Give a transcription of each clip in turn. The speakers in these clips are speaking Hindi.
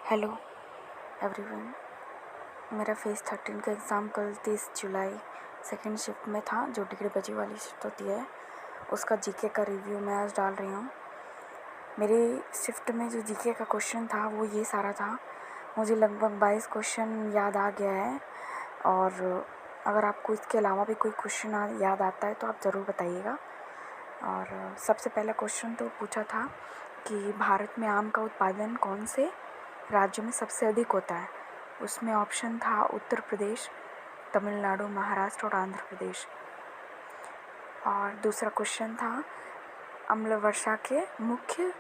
Hello everyone. मेरा फेज़ 13 का एग्ज़ाम कल 30 जुलाई सेकंड शिफ्ट में था, जो 1:30 वाली शिफ्ट होती है। उसका जीके का रिव्यू मैं आज डाल रही हूँ। मेरी शिफ्ट में जो जीके का क्वेश्चन था वो ये सारा था। मुझे लगभग 22 क्वेश्चन याद आ गया है, और अगर आपको इसके अलावा भी कोई क्वेश्चन याद आता है तो आप ज़रूर बताइएगा। और सबसे पहला क्वेश्चन तो पूछा था कि भारत में आम का उत्पादन कौन से राज्य में सबसे अधिक होता है। उसमें ऑप्शन था उत्तर प्रदेश, तमिलनाडु, महाराष्ट्र और आंध्र प्रदेश। और दूसरा क्वेश्चन था अम्ल वर्षा के मुख्य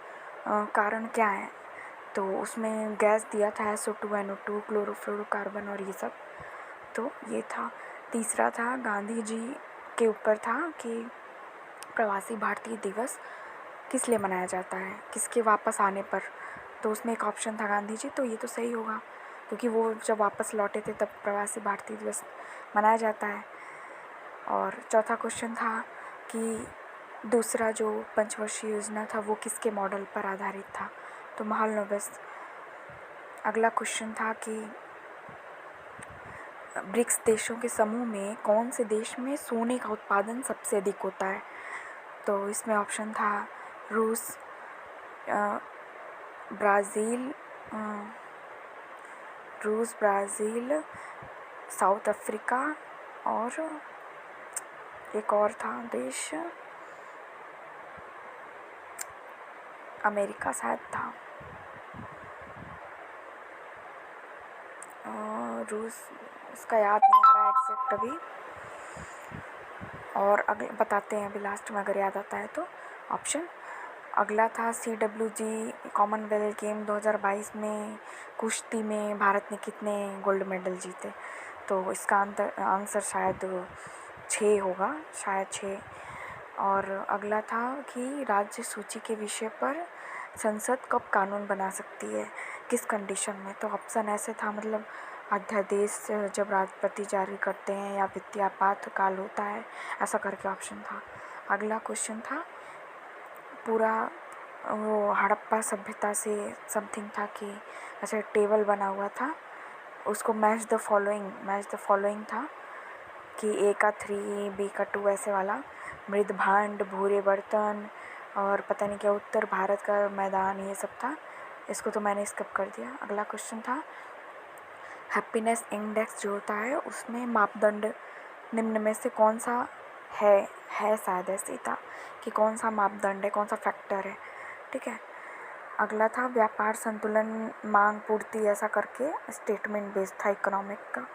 कारण क्या है। तो उसमें गैस दिया था SO2, NO2, क्लोरोफ्लोरोकार्बन और ये सब। तो ये था। तीसरा था गांधी जी के ऊपर था कि प्रवासी भारतीय दिवस किस लिए मनाया जाता है, किसके वापस आने पर। तो उसमें एक ऑप्शन था गांधी जी, तो ये तो सही होगा क्योंकि वो जब वापस लौटे थे तब प्रवासी भारतीय दिवस मनाया जाता है। और चौथा क्वेश्चन था कि दूसरा जो पंचवर्षीय योजना था वो किसके मॉडल पर आधारित था। तो महालनोबिस। अगला क्वेश्चन था कि ब्रिक्स देशों के समूह में कौन से देश में सोने का उत्पादन सबसे अधिक होता है। तो इसमें ऑप्शन था रूस, ब्राज़ील, साउथ अफ्रीका और एक और था देश, अमेरिका शायद था। रूस, इसका याद नहीं आ रहा है एग्जैक्ट अभी, और अगले बताते हैं अभी लास्ट में अगर याद आता है तो ऑप्शन। अगला था CWG कॉमनवेल्थ गेम 2022 में कुश्ती में भारत ने कितने गोल्ड मेडल जीते। तो इसका आंसर शायद 6 होगा, शायद 6। और अगला था कि राज्य सूची के विषय पर संसद कब कानून बना सकती है, किस कंडीशन में। तो ऑप्शन ऐसे था, मतलब अध्यादेश जब राष्ट्रपति जारी करते हैं या वित्तीय आपातकाल होता है, ऐसा करके ऑप्शन था। अगला क्वेश्चन था पूरा वो हड़प्पा सभ्यता से समथिंग था कि ऐसे टेबल बना हुआ था, उसको मैच द फॉलोइंग था कि A का 3, B का 2 ऐसे वाला। मृद भांड, भूरे बर्तन और पता नहीं क्या उत्तर भारत का मैदान, ये सब था। इसको तो मैंने स्किप कर दिया। अगला क्वेश्चन था हैप्पीनेस इंडेक्स जो होता है उसमें मापदंड निम्न में से कौन सा है शायद ऐसे ही था कि कौन सा मापदंड है, कौन सा फैक्टर है। ठीक है। अगला था व्यापार संतुलन, मांग पूर्ति, ऐसा करके स्टेटमेंट बेस्ड था इकोनॉमिक का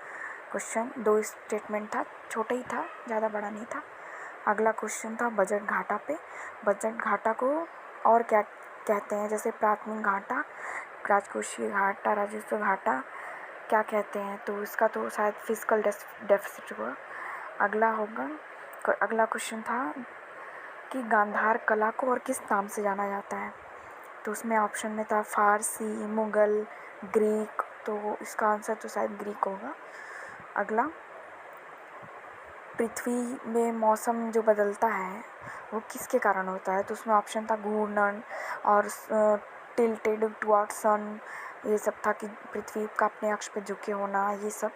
क्वेश्चन। 2 स्टेटमेंट था, छोटा ही था, ज़्यादा बड़ा नहीं था। अगला क्वेश्चन था बजट घाटा पे। बजट घाटा को और क्या कहते हैं, जैसे प्राथमिक घाटा, राजकोषीय घाटा, राजस्व घाटा, क्या कहते हैं। तो इसका तो शायद फिस्कल डेफिसिट हुआ। अगला क्वेश्चन था कि गांधार कला को और किस नाम से जाना जाता है। तो उसमें ऑप्शन में था फारसी, मुग़ल, ग्रीक। तो इसका आंसर तो शायद ग्रीक होगा। अगला, पृथ्वी में मौसम जो बदलता है वो किसके कारण होता है। तो उसमें ऑप्शन था घूर्णन और टिल्टेड टुवर्ड सन, ये सब था कि पृथ्वी का अपने अक्ष पे झुके होना, ये सब।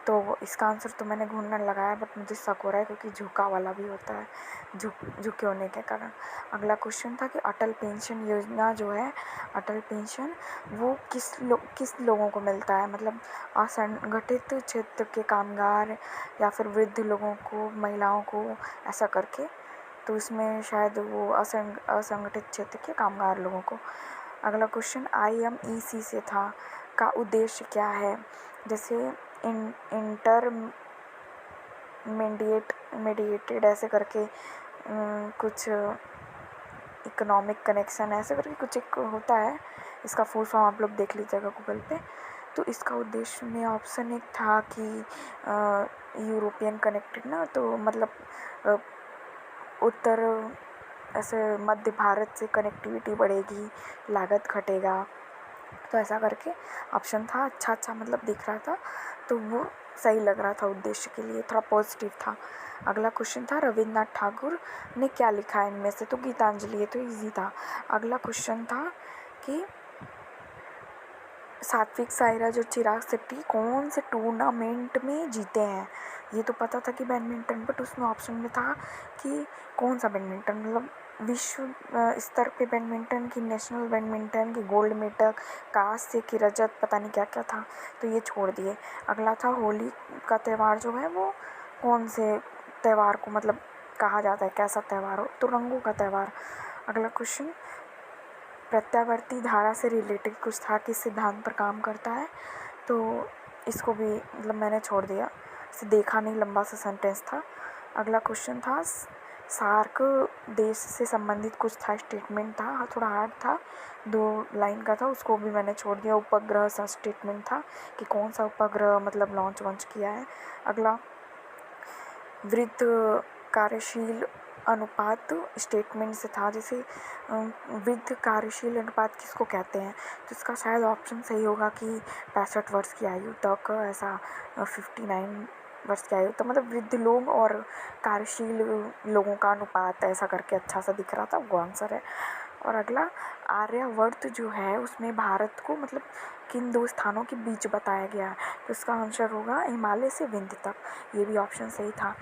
तो इसका आंसर तो मैंने घूर्णन लगाया, बट मुझे शक हो रहा है क्योंकि झुका वाला भी होता है, झुके होने के कारण। अगला क्वेश्चन था कि अटल पेंशन योजना जो है, अटल पेंशन वो किस लोगों को मिलता है, मतलब असंगठित क्षेत्र के कामगार या फिर वृद्ध लोगों को, महिलाओं को, ऐसा करके। तो इसमें शायद वो असंगठित क्षेत्र के कामगार लोगों को। अगला क्वेश्चन IMEC से था, का उद्देश्य क्या है। जैसे इंटर मेडिएटेड ऐसे करके कुछ इकोनॉमिक कनेक्शन ऐसे करके कुछ एक होता है, इसका फुल फॉर्म आप लोग देख लीजिएगा गूगल पे। तो इसका उद्देश्य में ऑप्शन एक था कि यूरोपियन कनेक्टेड ना, तो मतलब उत्तर ऐसे मध्य भारत से कनेक्टिविटी बढ़ेगी, लागत घटेगा। तो ऐसा करके ऑप्शन था, अच्छा मतलब दिख रहा था, तो वो सही लग रहा था उद्देश्य के लिए, थोड़ा पॉजिटिव था। अगला क्वेश्चन था रविन्द्रनाथ ठाकुर ने क्या लिखा है इनमें से। तो गीतांजलि, ये तो इजी था। अगला क्वेश्चन था कि सात्विक साईराज और चिराग शेट्टी कौन से टूर्नामेंट में जीते हैं? ये तो पता था कि बैडमिंटन, बट उसमें ऑप्शन में था कि कौन सा बैडमिंटन, मतलब विश्व स्तर पे बैडमिंटन की, नेशनल बैडमिंटन की, गोल्ड मेडल, कांस्य की, रजत, पता नहीं क्या क्या था, तो ये छोड़ दिए। अगला था होली का त्यौहार जो है वो कौन से त्यौहार को मतलब कहा जाता है, कैसा त्यौहार हो, तो रंगों का त्यौहार। अगला क्वेश्चन, प्रत्यावर्ती धारा से रिलेटेड कुछ था, किस सिद्धांत पर काम करता है, तो इसको भी मतलब मैंने छोड़ दिया, इसे देखा नहीं, लंबा सा सेंटेंस था। अगला क्वेश्चन था सार्क देश से संबंधित कुछ था, स्टेटमेंट था, थोड़ा हार्ड था, 2 लाइन का था, उसको भी मैंने छोड़ दिया। उपग्रह सा स्टेटमेंट था कि कौन सा उपग्रह मतलब लॉन्च किया है। अगला वृद्ध कार्यशील अनुपात स्टेटमेंट से था, जैसे वृद्ध कार्यशील अनुपात किसको कहते हैं, तो इसका शायद ऑप्शन सही होगा कि 65 वर्ष की आयु तक, ऐसा 59 वर्ष की आयु, तो मतलब वृद्ध लोग और कार्यशील लोगों का अनुपात ऐसा करके अच्छा सा दिख रहा था, वो आंसर है। और अगला आर्यवर्त जो है उसमें भारत को मतलब किन 2 स्थानों के बीच बताया गया है, तो इसका आंसर होगा हिमालय से विंध्य तक, ये भी ऑप्शन सही था।